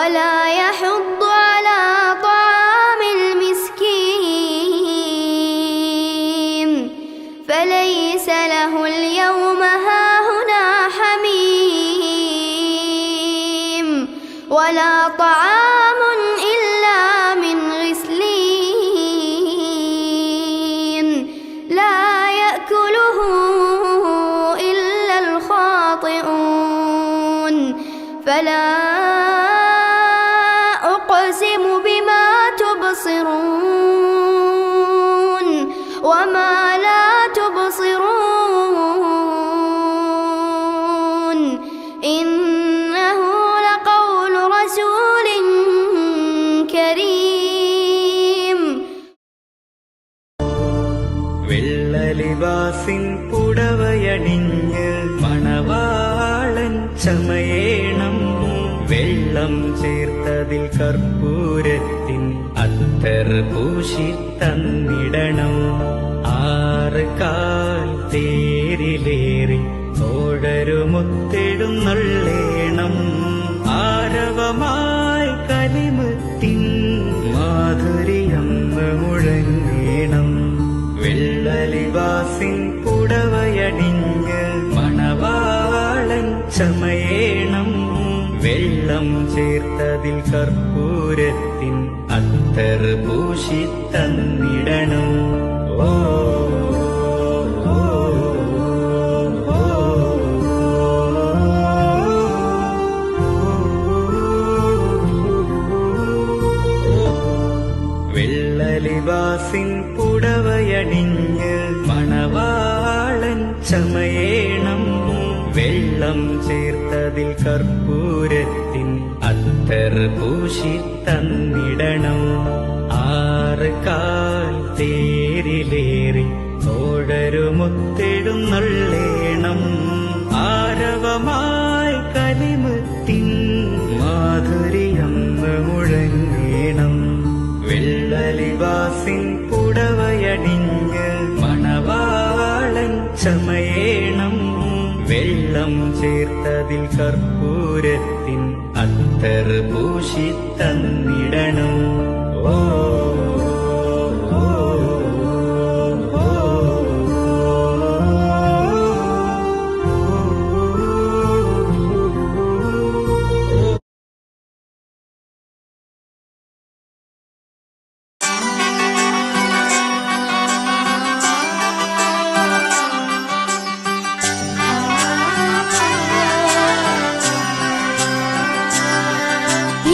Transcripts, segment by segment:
ولا يحض على طعام المسكين فليس له اليوم هاهنا حميم ولا طعام إلا من غسلين لا يأكله إلا الخاطئون فلا أقسم بما تبصرون وما لا تبصرون إنه لقول رسول كريم. വെള്ളലിവാസിൻ പുടവയണിഞ്ഞ് മണവാളൻ ചമയേണം. വെള്ളം ചേർത്തതിൽ കർപ്പൂരത്തിൻ അത്തർ പൂശി തന്നിടണം. 6 കാൽ തേരിലേറി തോഴരുമൊത്തെടുന്നള്ളേണം. ആരവമായി കലിമത്തിൻ മാധുരിയന്ന് മുഴങ്ങേണം. വെള്ളലിവാസിൻ പുടവയണിഞ്ഞ് മണവാളൻ ചമയേണം. വെള്ളം ചേർത്തതിൽ കർപ്പൂരത്തിൻ അത്തർ പൂശി തന്നിടണം. ഓ വെള്ളലിവാസിൻ പുടവയണിഞ്ഞ് മണവാളൻ ചമയേണം. വെള്ളം ചേർത്തതിൽ കർപ്പൂരത്തിൻ അത്തർ പൂശി തന്നിടണം. 6 കാൽ തേരിലേറി തോഴരുമൊത്തെടുന്നള്ളേണം. ആരവമായി കലിമത്തിൻ മാധുരിയന്ന് മുഴങ്ങേണം. വെള്ളലിവാസിൻ പുടവയണിഞ്ഞ് മണവാളൻ ചമയേണം. വെള്ളം ചേർത്തതിൽ കർപ്പൂരത്തിൻ അത്തർ പൂശി തന്നിടണം. ഓ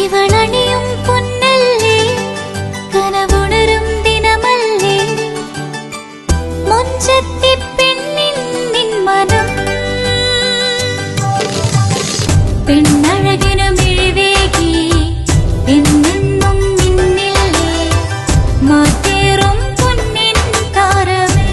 ഇവളണിയും പൊന്നല്ലേ കനവുണരും ദിനമല്ലേ മൊഞ്ചത്തി പെണ്ണിൻ നിൻ മനം പെണ്ണഴകിനു മിഴിവേകി എന്നെന്നും നിന്നില്ലേ മാറ്റേറും പൊന്നിൻ താരമേ.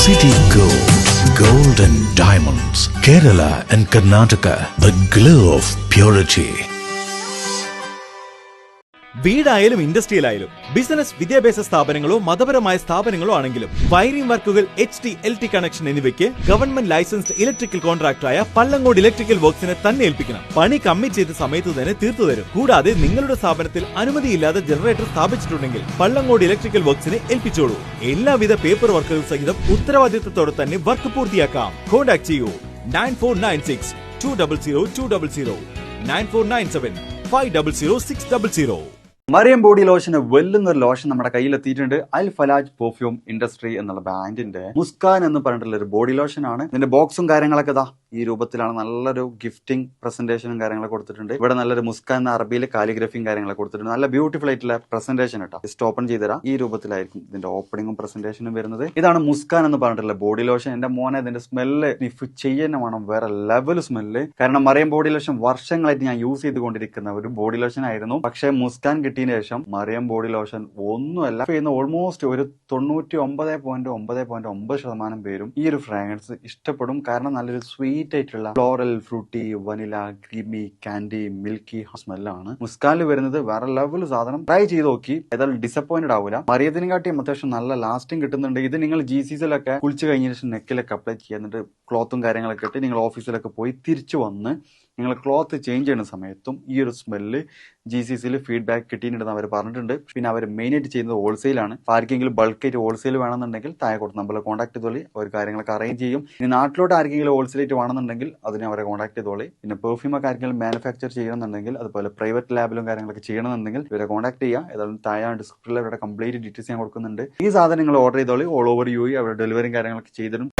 City Gold, Gold and Diamonds, Kerala and Karnataka, the glow of purity. വീടായാലും ഇൻഡസ്ട്രിയിലായാലും ബിസിനസ്, വിദ്യാഭ്യാസ സ്ഥാപനങ്ങളോ മതപരമായ സ്ഥാപനങ്ങളോ ആണെങ്കിലും വയറിംഗ് വർക്കുകൾ, HT/LT കണക്ഷൻ എന്നിവയ്ക്ക് ഗവൺമെന്റ് ലൈസൻസ്ഡ് ഇലക്ട്രിക്കൽ കോൺട്രാക്ടറായ പള്ളങ്ങോട് ഇലക്ട്രിക്കൽ വർക്സിനെ തന്നെ ഏൽപ്പിക്കണം. പണി കമ്മിറ്റ് ചെയ്ത സമയത്ത് തന്നെ തീർത്തു തരും. കൂടാതെ നിങ്ങളുടെ സ്ഥാപനത്തിൽ അനുമതിയില്ലാതെ ജനറേറ്റർ സ്ഥാപിച്ചിട്ടുണ്ടെങ്കിൽ പള്ളങ്ങോട് ഇലക്ട്രിക്കൽ വർക്സിനെ ഏൽപ്പിച്ചോളൂ. എല്ലാവിധ പേപ്പർ വർക്കുകൾ സഹിതം ഉത്തരവാദിത്തത്തോടെ തന്നെ വർക്ക് പൂർത്തിയാക്കാം. കോൺടാക്ട് ചെയ്യൂ 9496200200 9497 500 600. മറിയം ബോഡി ലോഷന് വെല്ലുന്ന ഒരു ലോഷൻ നമ്മുടെ കയ്യിലെത്തിയിട്ടുണ്ട്. അൽ ഫലാജ് പെർഫ്യൂം ഇൻഡസ്ട്രി എന്നുള്ള ബ്രാൻഡിന്റെ മുസ്കാൻ എന്ന് പറഞ്ഞിട്ടുള്ള ഒരു ബോഡി ലോഷൻ ആണ്. ഇതിന്റെ ബോക്സും കാര്യങ്ങളൊക്കെ ഇതാ ഈ രൂപത്തിലാണ്. നല്ലൊരു ഗിഫ്റ്റിംഗ് പ്രസന്റേഷനും കാര്യങ്ങളൊക്കെ കൊടുത്തിട്ടുണ്ട്. ഇവിടെ നല്ലൊരു മുസ്കാൻ എന്ന അറബിയിൽ കാലിഗ്രഫിയും കാര്യങ്ങളൊക്കെ കൊടുത്തിട്ടുണ്ട്. നല്ല ബ്യൂട്ടിഫുൾ ആയിട്ടുള്ള പ്രസന്റേഷൻ കേട്ടോ. ജസ്റ്റ് ഓപ്പൺ ചെയ്തുതരാം. ഈ രൂപത്തിലായിരിക്കും ഇതിന്റെ ഓപ്പണിംഗും പ്രസന്റേഷനും വരുന്നത്. ഇതാണ് മുസ്കാൻ എന്ന് പറഞ്ഞിട്ടുള്ള ബോഡി ലോഷൻ. എന്റെ മോനെ ഇതിന്റെ സ്മെല്ല് സ്നിഫ് ചെയ്യുന്ന വേണം, വേറെ ലെവൽ സ്മെല്ല്. കാരണം മറിയം ബോഡി ലോഷൻ വർഷങ്ങളായിട്ട് ഞാൻ യൂസ് ചെയ്തുകൊണ്ടിരിക്കുന്ന ഒരു ബോഡി ലോഷൻ ആയിരുന്നു. പക്ഷേ മുസ്കാൻ കിട്ടിയതിന് ശേഷം മറിയം ബോഡി ലോഷൻ ഒന്നുമല്ല ചെയ്യുന്ന ഓൾമോസ്റ്റ് ഒരു 99.9% പേരും ഈ ഒരു ഫ്രാഗ്രൻസ് ഇഷ്ടപ്പെടും. കാരണം നല്ലൊരു സ്വീറ്റ് ലൈറ്റ് ആയിട്ടുള്ള floral, fruity, vanilla, creamy, candy, milky സ്മെല്ലാണ്. മുസ്കാനിൽ വരുന്നത് വേറെ ലെവൽ സാധനം. ട്രൈ ചെയ്ത് നോക്കി, ഏതായാലും ഡിസപ്പോയിന്റഡ് ആവില്ല. മറിയത്തിനും കാട്ടിയും അത്യാവശ്യം നല്ല ലാസ്റ്റിംഗ് കിട്ടുന്നുണ്ട്. ഇത് നിങ്ങൾ GCCയിലൊക്കെ കുളിച്ച് കഴിഞ്ഞ ശേഷം നെക്കിലൊക്കെ അപ്ലൈ ചെയ്യുക, എന്നിട്ട് ക്ലോത്തും കാര്യങ്ങളൊക്കെ ഇട്ട് നിങ്ങൾ ഓഫീസിലൊക്കെ പോയി തിരിച്ചു വന്ന് നിങ്ങൾ ക്ലോത്ത് ചേഞ്ച് ചെയ്യുന്ന സമയത്തും ഈ ഒരു സ്മെല്ല് GCCയിൽ ഫീഡ്ബാക്ക് കിട്ടിയിട്ടുണ്ടെന്ന് അവർ പറഞ്ഞിട്ടുണ്ട്. പിന്നെ അവർ മെയിനായിട്ട് ചെയ്യുന്നത് ഹോൾസെയിലാണ്. ആർക്കെങ്കിലും ബൾക്കായിട്ട് ഹോൾസെയിൽ വേണമെന്നുണ്ടെങ്കിൽ താഴെ കൊടുത്ത് നമ്മളെ കോൺടാക്ട് ചെയ്തോളി, അവർ കാര്യങ്ങളൊക്കെ അറേഞ്ച് ചെയ്യും. ഇനി നാട്ടിലോട്ട് ആർക്കെങ്കിലും ഹോൾസെയിലായിട്ട് വേണമെന്നുണ്ടെങ്കിൽ അതിനെ അവരെ കോൺടാക്ട് ചെയ്തോളി. പിന്നെ പെർഫ്യൂമൊക്കെ ആർക്കെങ്കിലും മാനുഫാക്ചർ ചെയ്യണമെന്നുണ്ടെങ്കിൽ, അതുപോലെ പ്രൈവറ്റ് ലാബിലും കാര്യങ്ങളൊക്കെ ചെയ്യണമെന്നുണ്ടെങ്കിൽ ഇവരെ കോൺടാക്ട് ചെയ്യുക. ഏതായാലും താഴെ ഡിസ്ക്രിപ്ഷനിൽ അവരുടെ കംപ്ലീറ്റ് ഡീറ്റെയിൽസ് ഞാൻ കൊടുക്കുന്നുണ്ട്. ഈ സാധനങ്ങൾ ഓർഡർ ചെയ്തോളി. ഓൾ ഓവർ UAE അവരുടെ ഡെലിവറിയും കാര്യങ്ങളൊക്കെ ചെയ്തിടും.